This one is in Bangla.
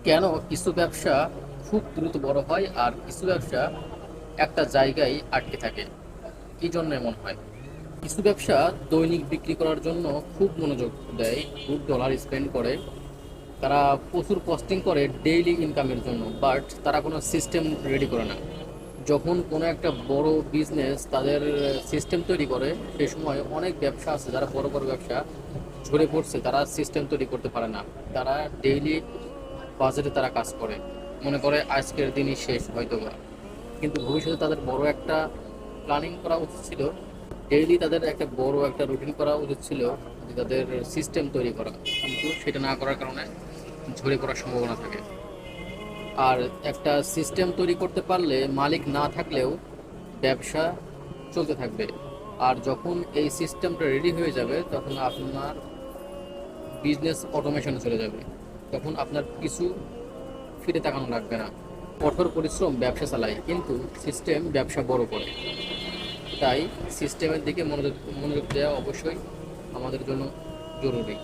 কেন কিছু ব্যবসা খুব দ্রুত বড় হয় আর কিছু ব্যবসা একটা জায়গায় আটকে থাকে? কি জন্য এমন হয়? কিছু ব্যবসা দৈনিক বিক্রি করার জন্য খুব মনোযোগ দেয়, খুব ডলার স্পেন্ড করে, তারা প্রচুর কস্টিং করে ডেইলি ইনকামের জন্য, বাট তারা কোনো সিস্টেম রেডি করে না। যখন কোনো একটা বড় বিজনেস তাদের সিস্টেম তৈরি করে, সেই সময় অনেক ব্যবসা আছে যারা বড় বড় ব্যবসা ঝরে পড়ছে, তারা সিস্টেম তৈরি করতে পারে না। তারা ডেইলি বাজেটে তারা কাজ করে, মনে করে আজকের দিনই শেষ হয়তো বা, কিন্তু ভবিষ্যতে তাদের বড় একটা প্ল্যানিং করা উচিত ছিল। ডেইলি তাদের একটা বড় একটা রুটিন করা উচিত ছিল, যে তাদের সিস্টেম তৈরি করা, কিন্তু সেটা না করার কারণে ঝরে পড়ার সম্ভাবনা থাকে। আর একটা সিস্টেম তৈরি করতে পারলে মালিক না থাকলেও ব্যবসা চলতে থাকবে। আর যখন এই সিস্টেমটা রেডি হয়ে যাবে, তখন আপনার বিজনেস অটোমেশনে চলে যাবে। তখন আপনার কিছু ফিরে তাকানো লাগবে না। কঠোর পরিশ্রম ব্যবসা চালায়, কিন্তু সিস্টেম ব্যবসা বড় করে। তাই সিস্টেমের দিকে মনোযোগ মনোযোগ দেওয়া অবশ্যই আমাদের জন্য জরুরি।